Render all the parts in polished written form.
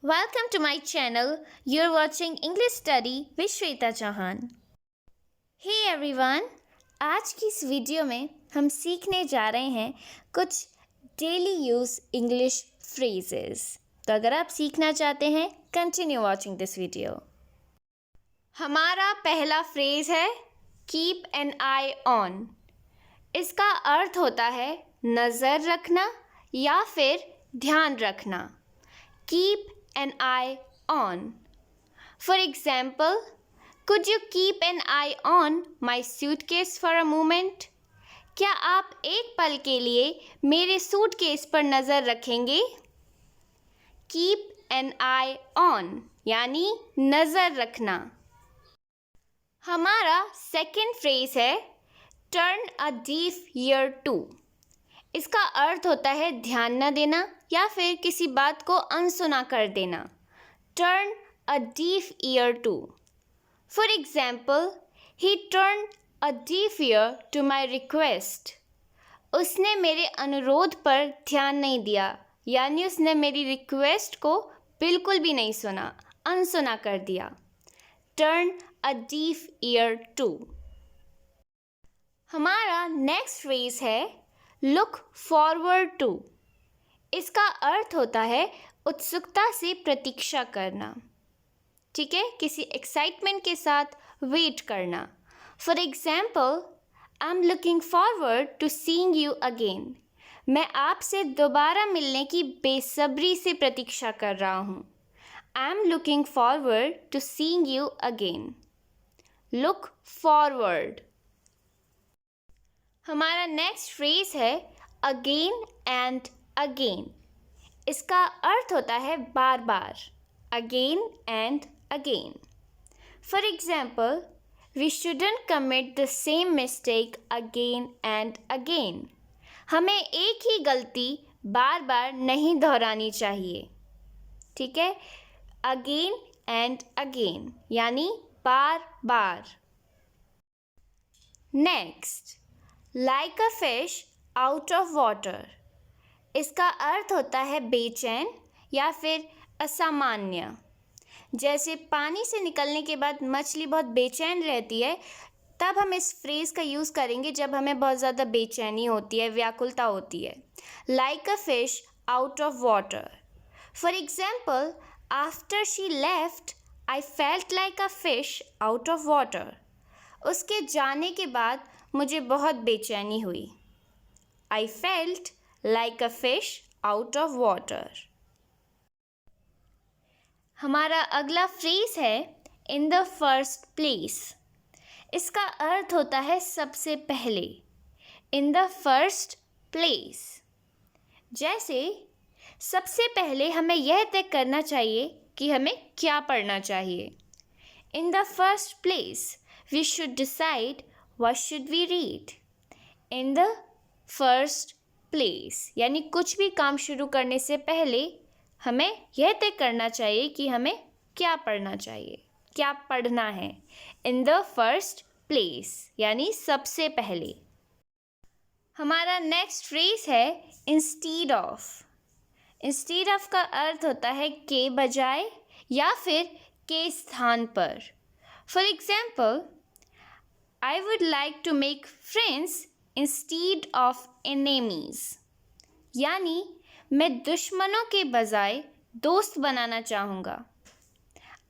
Welcome to my channel. You're watching English Study with Shweta Chauhan. Hey everyone, आज की इस video में हम सीखने जा रहे हैं कुछ डेली यूज इंग्लिश फ्रेजेस। तो अगर आप सीखना चाहते हैं कंटिन्यू वॉचिंग दिस वीडियो। हमारा पहला फ्रेज है कीप एन आई ऑन। इसका अर्थ होता है नज़र रखना या फिर ध्यान रखना। Keep an eye on. For example, could you keep an eye on my suitcase for a moment? क्या आप एक पल के लिए मेरे सूटकेस पर नज़र रखेंगे? Keep an eye on यानी नज़र रखना। हमारा सेकंड फ्रेज है turn a deaf ear to. इसका अर्थ होता है ध्यान न देना या फिर किसी बात को अनसुना कर देना। Turn a deaf ear to. For example, he turned a deaf ear to my request. उसने मेरे अनुरोध पर ध्यान नहीं दिया, यानी उसने मेरी रिक्वेस्ट को बिल्कुल भी नहीं सुना, अनसुना कर दिया। Turn a deaf ear to. हमारा नेक्स्ट फ्रेज है लुक फॉरवर्ड टू। इसका अर्थ होता है उत्सुकता से प्रतीक्षा करना। ठीक है, किसी एक्साइटमेंट के साथ वेट करना। For example, I am looking forward to seeing you again. मैं आपसे दोबारा मिलने की बेसब्री से प्रतीक्षा कर रहा हूँ। I am looking forward to seeing you again. Look forward. हमारा नेक्स्ट फ्रेज है अगेन एंड अगेन। इसका अर्थ होता है बार बार। Again and again. For example, we shouldn't commit the same mistake again and again. हमें एक ही गलती बार बार नहीं दोहरानी चाहिए। ठीक है, अगेन एंड अगेन यानी बार बार। Next, like a fish out of water. इसका अर्थ होता है बेचैन या फिर असामान्य। जैसे पानी से निकलने के बाद मछली बहुत बेचैन रहती है, तब हम इस फ्रेज़ का यूज़ करेंगे जब हमें बहुत ज़्यादा बेचैनी होती है, व्याकुलता होती है। Like a fish out of water. For example, after she left I felt like a fish out of water. उसके जाने के बाद मुझे बहुत बेचैनी हुई। I felt like a fish out of water. हमारा अगला फ्रेज है in the first place. इसका अर्थ होता है सबसे पहले। in the first place. जैसे सबसे पहले हमें यह तय करना चाहिए कि हमें क्या पढ़ना चाहिए। In the first place, we should decide what should we read. In the first place यानी कुछ भी काम शुरू करने से पहले हमें यह तय करना चाहिए कि हमें क्या पढ़ना चाहिए, क्या पढ़ना है। In the first place यानी सबसे पहले। हमारा नेक्स्ट फ्रेज है इंस्टीड ऑफ। इंस्टीड ऑफ का अर्थ होता है के बजाय या फिर के स्थान पर। For example, I would like to make friends instead of enemies. यानी मैं दुश्मनों के बजाय दोस्त बनाना चाहूँगा।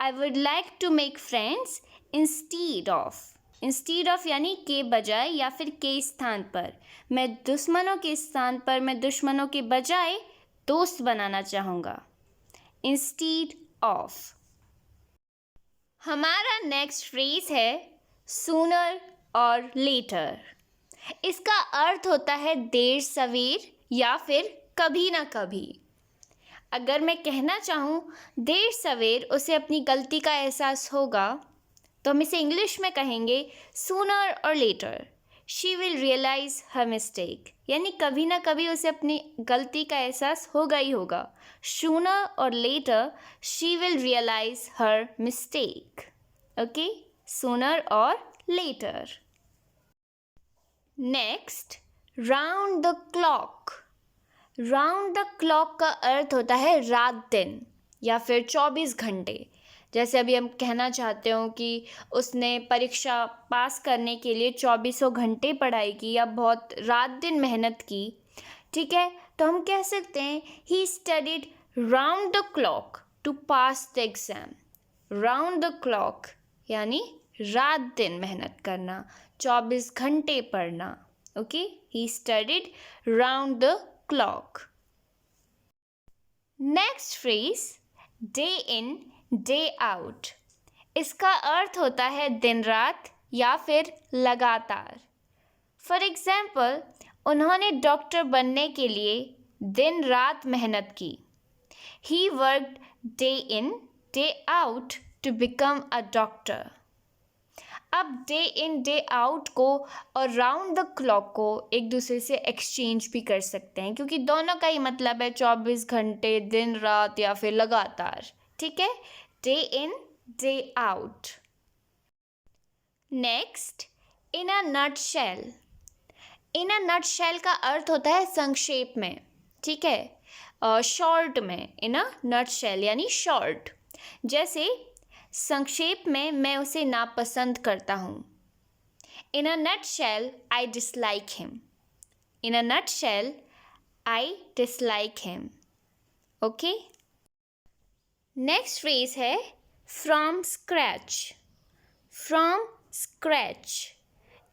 I would like to make friends instead of. Instead of यानी के बजाय या फिर के स्थान पर। मैं दुश्मनों के स्थान पर, मैं दुश्मनों के बजाय दोस्त बनाना चाहूँगा। Instead of. हमारा नेक्स्ट फ्रेज है सूनर और लेटर। इसका अर्थ होता है देर सवेर या फिर कभी ना कभी। अगर मैं कहना चाहूँ देर सवेर उसे अपनी गलती का एहसास होगा, तो हम इसे इंग्लिश में कहेंगे सूनर और later she will realise her mistake. यानी कभी ना कभी उसे अपनी गलती का एहसास होगा ही होगा। सूनर और later she will realise her mistake. Okay, sooner और later. Next, round the clock. Round the clock का अर्थ होता है रात दिन। या फिर 24 घंटे। जैसे अभी हम कहना चाहते हो कि उसने परीक्षा पास करने के लिए 24 घंटे पढ़ाई की या बहुत रात दिन मेहनत की, ठीक है, तो हम कह सकते हैं he studied round the clock to pass the exam. Round the clock यानी रात दिन मेहनत करना, 24 घंटे पढ़ना। Okay, he studied round the clock. Next phrase, day in day out. इसका अर्थ होता है दिन रात या फिर लगातार। फॉर एग्जाम्पल, उन्होंने डॉक्टर बनने के लिए दिन रात मेहनत की। He worked day in day out to become a doctor. अब डे इन डे आउट को और राउंड द क्लॉक को एक दूसरे से एक्सचेंज भी कर सकते हैं, क्योंकि दोनों का ही मतलब है 24 घंटे, दिन रात या फिर लगातार। ठीक है, day in day out. Next, in a nutshell. In a nutshell का अर्थ होता है संक्षेप में, ठीक है, शॉर्ट में। इन अ नटशेल यानी शॉर्ट। जैसे संक्षेप में, मैं उसे नापसंद करता हूँ। In a nutshell I dislike him. In a nutshell I dislike him. Okay, next phrase है फ्रॉम स्क्रैच। फ्रॉम स्क्रैच,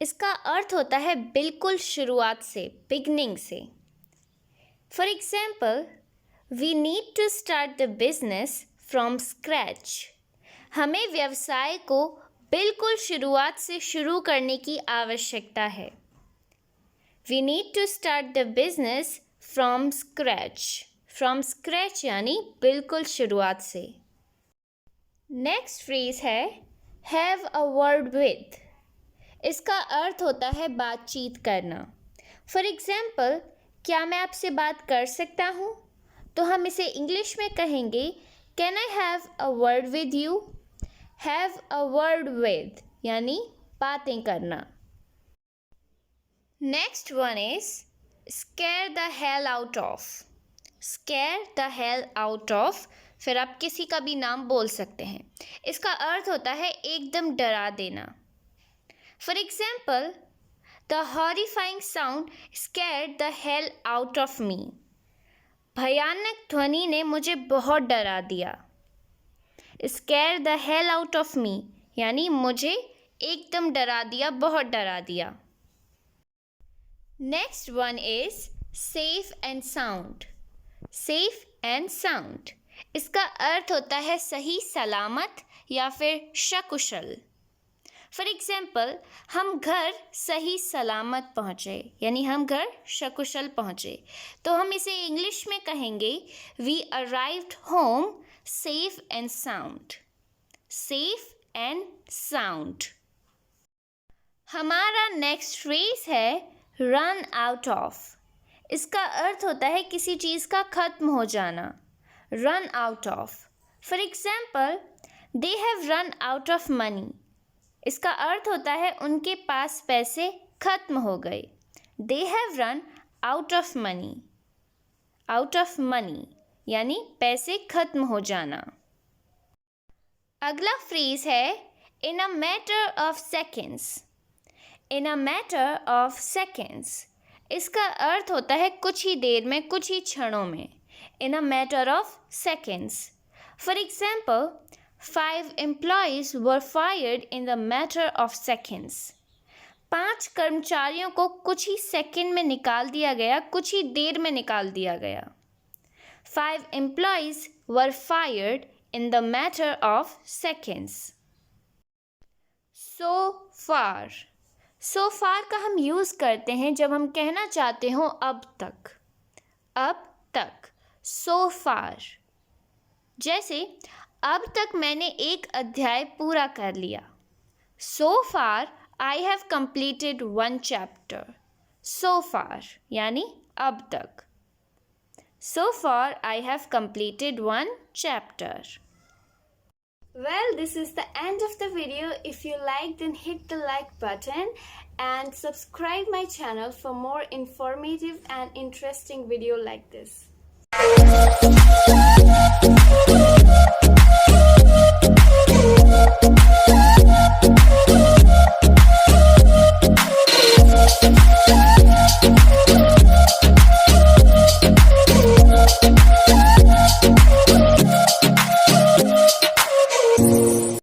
इसका अर्थ होता है बिल्कुल शुरुआत से, बिगनिंग से। For example, we need to start the business from scratch. हमें व्यवसाय को बिल्कुल शुरुआत से शुरू करने की आवश्यकता है। We need to start the business from scratch. From scratch यानी बिल्कुल शुरुआत से। नेक्स्ट फ्रेज है हैव अ वर्ड विद। इसका अर्थ होता है बातचीत करना। फॉर एग्जाम्पल, क्या मैं आपसे बात कर सकता हूँ? तो हम इसे इंग्लिश में कहेंगे can I have a word with you. Have a word with यानी बातें करना। Next one is square the hell out of. Square the hell out of, फिर आप किसी का भी नाम बोल सकते हैं। इसका अर्थ होता है एकदम डरा देना। For example, the horrifying sound scared the hell out of me. भयानक ध्वनि ने मुझे बहुत डरा दिया। Square the hell out of me यानी मुझे एकदम डरा दिया, बहुत डरा दिया। Next one is safe and sound. Safe and sound, इसका अर्थ होता है सही सलामत या फिर सकुशल। फॉर एग्जाम्पल, हम घर सही सलामत पहुँचे यानी हम घर सकुशल पहुँचे, तो हम इसे इंग्लिश में कहेंगे we arrived home safe and sound. Safe and sound. हमारा नेक्स्ट फ्रेज है रन आउट ऑफ। इसका अर्थ होता है किसी चीज़ का ख़त्म हो जाना। Run out of. For example, they have run out of money. इसका अर्थ होता है उनके पास पैसे ख़त्म हो गए। They have run out of money. Out of money यानी पैसे ख़त्म हो जाना। अगला फ्रेज है in a matter of seconds. In a matter of seconds, इसका अर्थ होता है कुछ ही देर में, कुछ ही क्षणों में। In a matter of seconds. For example, 5 employees were fired in the matter of seconds. 5 कर्मचारियों को कुछ ही सेकंड में निकाल दिया गया, कुछ ही देर में निकाल दिया गया। 5 employees were fired in the matter of seconds. So far. So far का हम यूज़ करते हैं जब हम कहना चाहते हो अब तक। अब तक, so far। जैसे अब तक मैंने एक अध्याय पूरा कर लिया। So far I have completed 1 chapter. So far यानी अब तक। So far I have completed 1 chapter. Well, this is the end of the video. If you liked, then hit the like button and subscribe my channel for more informative and interesting video like this.